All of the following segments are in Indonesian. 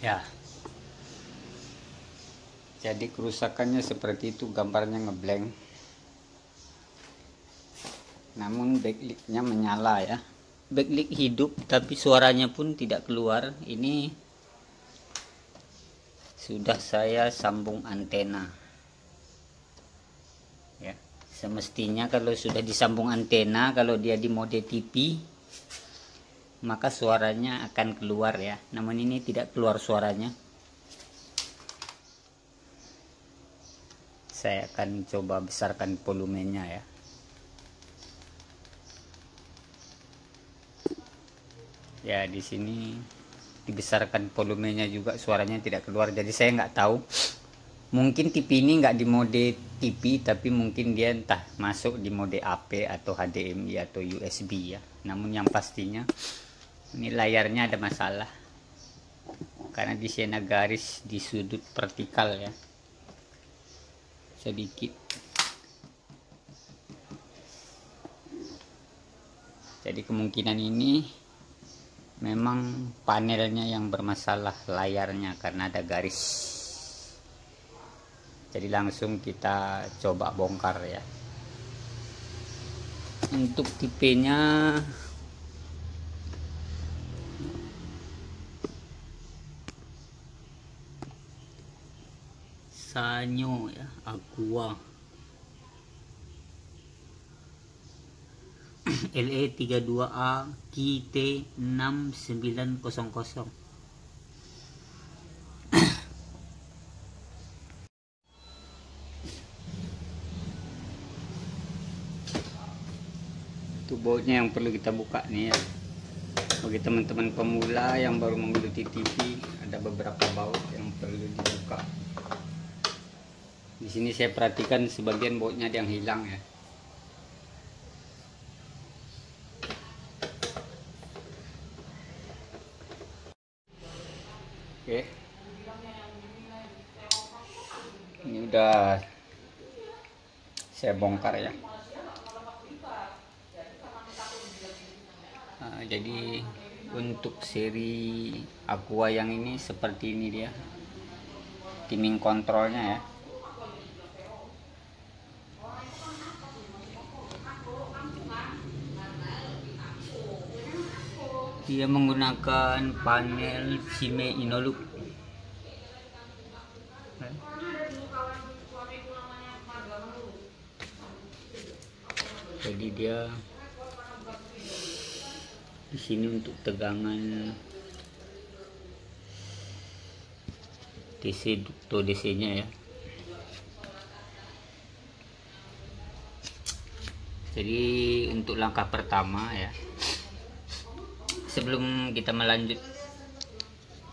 Ya, jadi kerusakannya seperti itu, gambarnya ngeblank. Namun backlightnya menyala ya. Backlight hidup tapi suaranya pun tidak keluar. Ini sudah saya sambung antena. Ya, semestinya kalau sudah disambung antena, kalau dia di mode TV, maka suaranya akan keluar ya. Namun ini tidak keluar suaranya. Saya akan coba besarkan volumenya ya. Ya, di sini dibesarkan volumenya juga, suaranya tidak keluar. Jadi saya nggak tahu. Mungkin TV ini nggak di mode TV, tapi mungkin dia entah masuk di mode AP atau HDMI atau USB ya. Namun yang pastinya ini layarnya ada masalah karena di sini garis di sudut vertikal ya, sedikit. Jadi kemungkinan ini memang panelnya yang bermasalah, layarnya, karena ada garis. Jadi langsung kita coba bongkar ya. Untuk tipenya Sanyo ya, Aqua LE32A KT6900. Itu bautnya yang perlu kita buka nih ya. Bagi teman-teman pemula yang baru menggeluti TV, ada beberapa baut yang perlu dibuka. Di sini saya perhatikan sebagian bautnya ada yang hilang ya. Oke, ini udah saya bongkar ya. Nah, jadi untuk seri Aqua yang ini seperti ini dia timing kontrolnya ya. Dia menggunakan panel Cime Inolux. Jadi dia di sini untuk tegangan DC ducto DC-nya ya. Jadi untuk langkah pertama ya, sebelum kita melanjut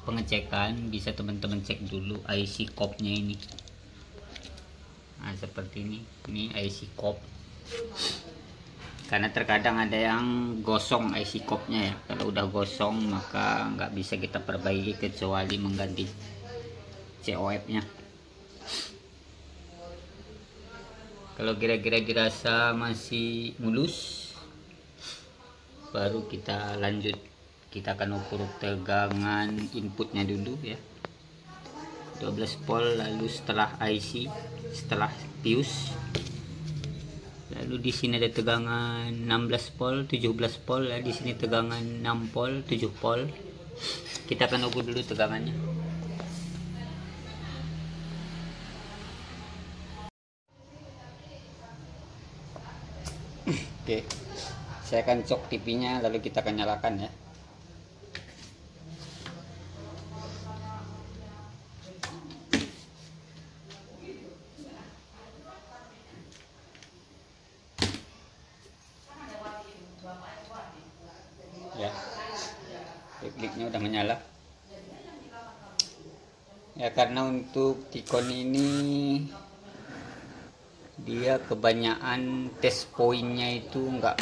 pengecekan, bisa teman-teman cek dulu IC cop-nya ini. Nah, seperti ini IC cop. Karena terkadang ada yang gosong IC cop-nya ya. Kalau udah gosong maka nggak bisa kita perbaiki kecuali mengganti COF-nya. Kalau kira-kira dirasa masih mulus, baru kita lanjut. Kita akan ukur tegangan inputnya dulu ya, 12 volt, lalu setelah IC, setelah fuse, lalu di sini ada tegangan 16 volt, 17 volt ya. Di sini tegangan 6 volt, 7 volt. Kita akan ukur dulu tegangannya. Oke, saya akan cok TV-nya, lalu kita akan nyalakan ya. Ya, backlightnya udah menyala ya. Karena untuk Tikon ini dia kebanyakan test pointnya itu enggak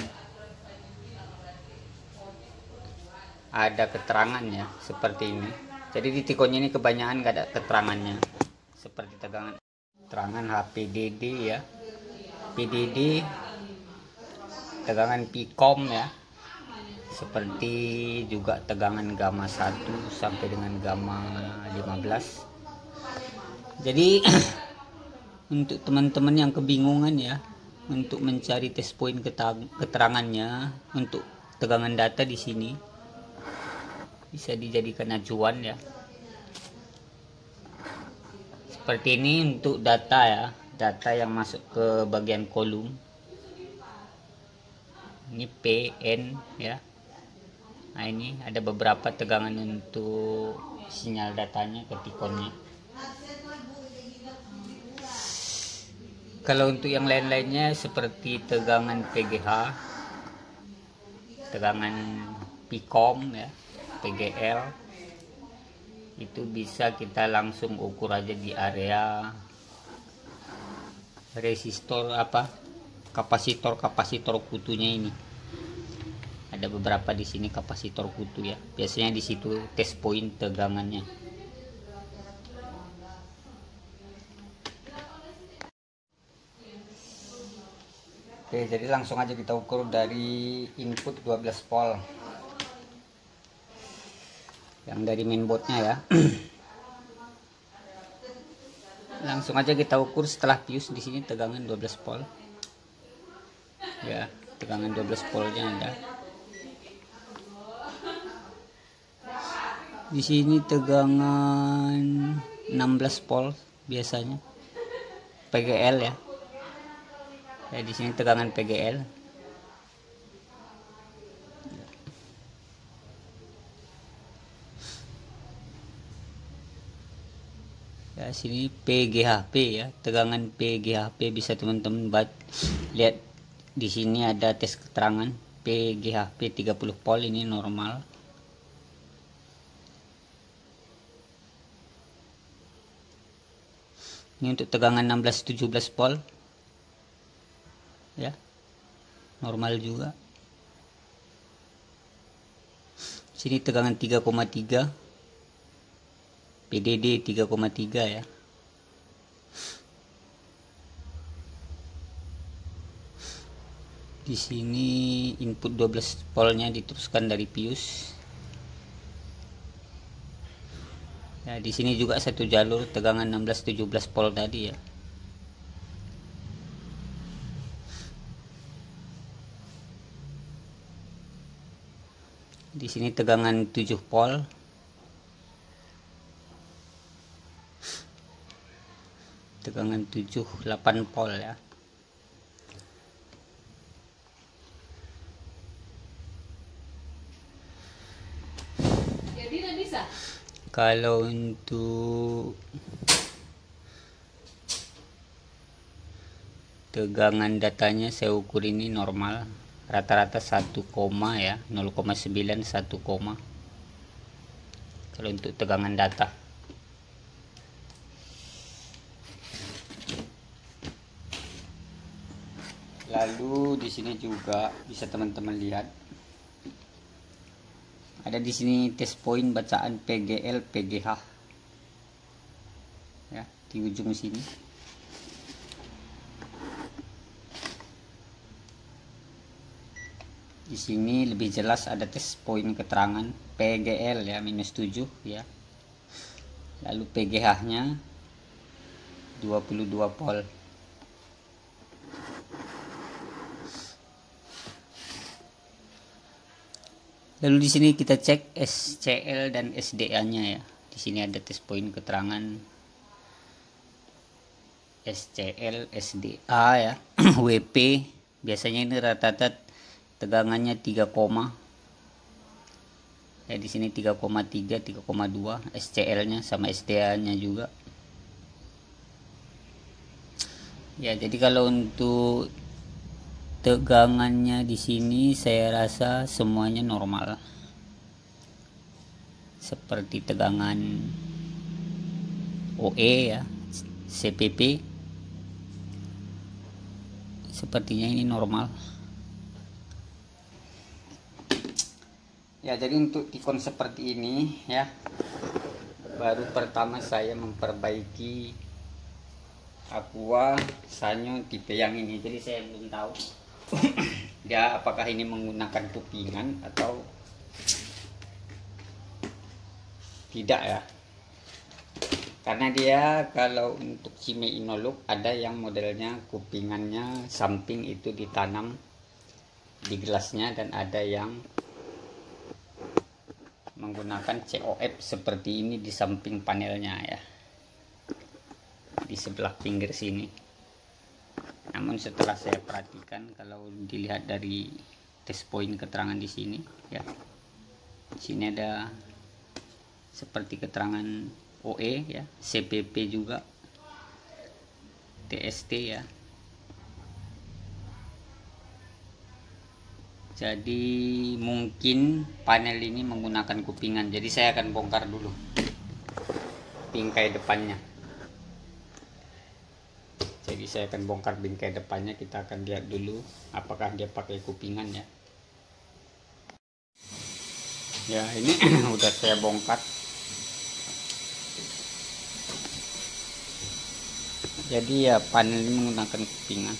ada keterangannya seperti ini. Jadi di Tikonnya ini kebanyakan enggak ada keterangannya, seperti tegangan HPDD ya, PDD, tegangan Pcom ya, seperti juga tegangan gamma 1 sampai dengan gamma 15. Jadi untuk teman-teman yang kebingungan ya untuk mencari test point keterangannya untuk tegangan data di sini, bisa dijadikan acuan ya. Seperti ini untuk data ya, data yang masuk ke bagian kolom. Ini PN ya. Nah, ini ada beberapa tegangan untuk sinyal datanya ke tikonnya. Kalau untuk yang lain-lainnya seperti tegangan PGH, tegangan Pcom ya, PGL, itu bisa kita langsung ukur aja di area resistor kapasitor kutunya ini. Ada beberapa di sini kapasitor kutu ya. Biasanya di situ test point tegangannya. Oke, jadi langsung aja kita ukur dari input 12 volt yang dari mainboardnya ya. Langsung aja kita ukur setelah fuse. Di sini tegangan 12 volt ya, tegangan 12 voltnya ada. Di sini tegangan 16 volt biasanya, PGL ya. Ya, di sini tegangan PGL. Ya, sini PGHP ya, tegangan PGHP bisa teman-teman lihat di sini ada tes keterangan PGHP 30 volt, ini normal. Ini untuk tegangan 16-17 volt ya, normal juga. Sini tegangan 3,3, PDD 3,3 ya. Di sini input 12 voltnya diteruskan dari fuse. Ya, di sini juga satu jalur tegangan 16-17 volt tadi ya. Di sini tegangan 7 volt. Tegangan 7-8 volt ya. Jadi bisa. Kalau untuk tegangan datanya saya ukur ini normal, rata-rata 1, ya, 0,9 1, kalau untuk tegangan data. Lalu di sini juga bisa teman-teman lihat ada di sini test point bacaan PGL PGH ya, di ujung sini. Di sini lebih jelas ada test point keterangan PGL ya, -7 ya. Lalu PGH-nya 22 volt. Lalu di sini kita cek SCL dan SDA-nya ya. Di sini ada test point keterangan SCL, SDA ya. WP biasanya ini rata-rata tegangannya 3, ya, di sini 3,3 3,2 SCL-nya sama SDA-nya juga. Ya, jadi kalau untuk tegangannya di sini saya rasa semuanya normal. Seperti tegangan OE ya, CPP. Sepertinya ini normal. Ya, jadi untuk tikon seperti ini ya, baru pertama saya memperbaiki Aqua Sanyo tipe yang ini, jadi saya belum tahu dia apakah ini menggunakan kupingan atau tidak ya. Karena dia kalau untuk Cime Inolook ada yang modelnya kupingannya samping itu ditanam di gelasnya, dan ada yang menggunakan COF seperti ini di samping panelnya ya, di sebelah pinggir sini. Namun setelah saya perhatikan, kalau dilihat dari test point keterangan di sini ya, di sini ada seperti keterangan OE ya, CPP juga, TST ya. Jadi mungkin panel ini menggunakan kupingan. Jadi saya akan bongkar dulu bingkai depannya. Jadi saya akan bongkar bingkai depannya, kita akan lihat dulu apakah dia pakai kupingan ya. Ya, ini udah saya bongkar. Jadi ya panel ini menggunakan kupingan.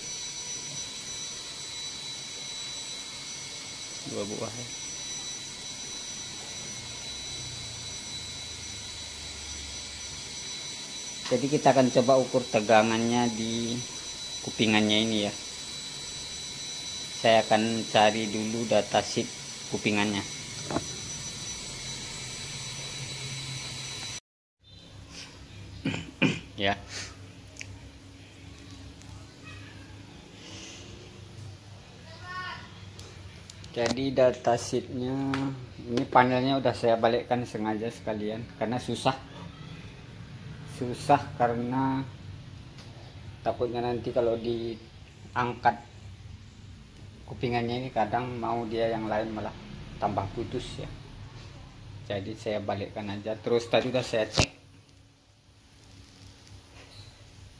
Dua buah ya. Jadi kita akan coba ukur tegangannya di kupingannya ini ya. Saya akan cari dulu datasheet kupingannya. Ya. Jadi datasheetnya ini, panelnya udah saya balikkan sengaja sekalian karena susah karena takutnya nanti kalau diangkat kupingannya ini kadang mau dia yang lain malah tambah putus ya. Jadi saya balikkan aja. Terus tadi udah saya cek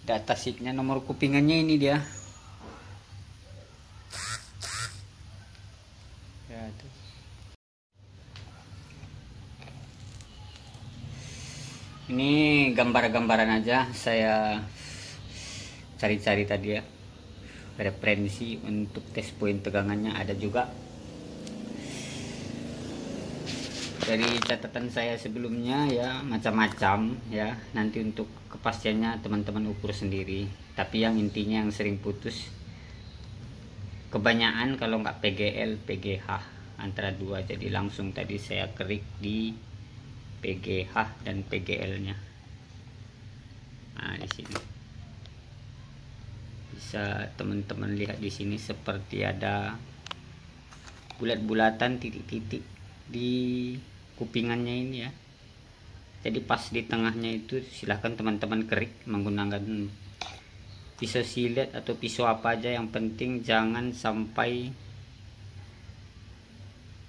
datasheetnya, nomor kupingannya ini dia ya tuh. Ini gambar-gambaran aja saya cari-cari tadi ya, referensi untuk test point tegangannya ada juga dari catatan saya sebelumnya ya, macam-macam ya. Nanti untuk kepastiannya teman-teman ukur sendiri, tapi yang intinya yang sering putus kebanyakan kalau nggak PGL PGH antara dua. Jadi langsung tadi saya klik di PGH dan PGL nya. Nah, di sini bisa teman-teman lihat, di sini seperti ada bulat-bulatan titik-titik di kupingannya ini ya. Jadi pas di tengahnya itu silahkan teman-teman kerik menggunakan pisau silet atau pisau apa aja, yang penting jangan sampai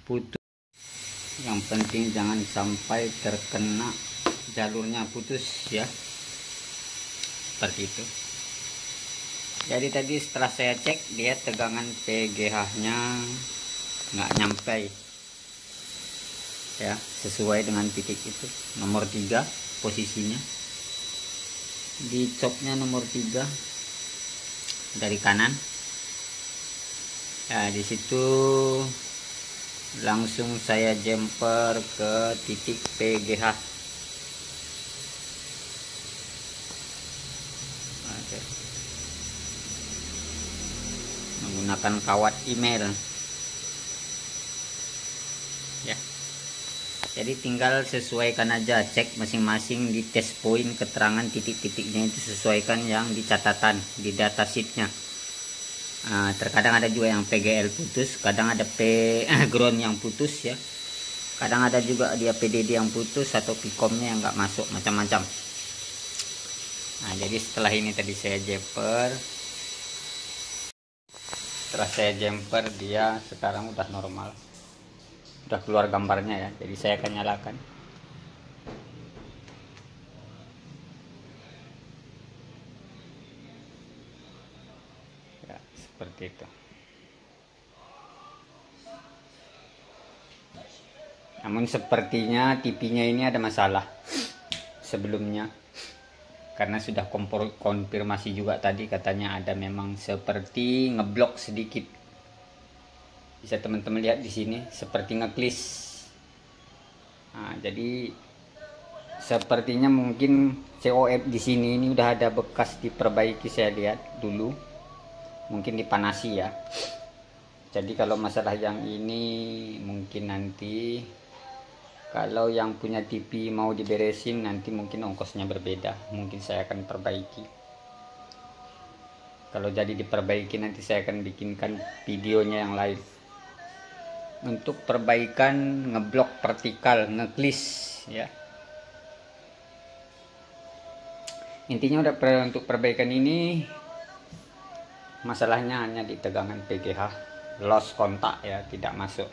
putus. Yang penting jangan sampai terkena jalurnya putus ya, seperti itu. Jadi tadi setelah saya cek, dia tegangan PGH nya nggak nyampe ya, sesuai dengan titik itu, nomor 3 posisinya di copnya, nomor 3 dari kanan ya. Di situ langsung saya jumper ke titik PGH. Oke. Menggunakan kawat email ya. Jadi tinggal sesuaikan aja, cek masing-masing di test point keterangan titik-titiknya itu, sesuaikan yang di catatan di datasheetnya. Terkadang ada juga yang PGL putus, kadang ada ground yang putus ya, kadang ada juga dia PDD yang putus atau Picomnya yang nggak masuk, macam-macam. Nah, jadi setelah ini tadi saya jumper, setelah saya jumper dia sekarang udah normal, udah keluar gambarnya ya. Jadi saya akan nyalakan. Seperti itu. Namun sepertinya TV-nya ini ada masalah sebelumnya, karena sudah konfirmasi juga tadi, katanya ada memang seperti ngeblok sedikit Bisa teman-teman lihat di sini seperti ngeklis. Nah, jadi sepertinya mungkin COF di sini ini udah ada bekas diperbaiki, saya lihat dulu. Mungkin dipanasi ya. Jadi kalau masalah yang ini mungkin nanti kalau yang punya TV mau diberesin nanti mungkin ongkosnya berbeda. Mungkin saya akan perbaiki. Kalau jadi diperbaiki nanti saya akan bikinkan videonya yang lain. Untuk perbaikan ngeblok vertikal, ngeklis ya. Intinya untuk perbaikan ini masalahnya hanya di tegangan PGH, loss kontak ya, tidak masuk.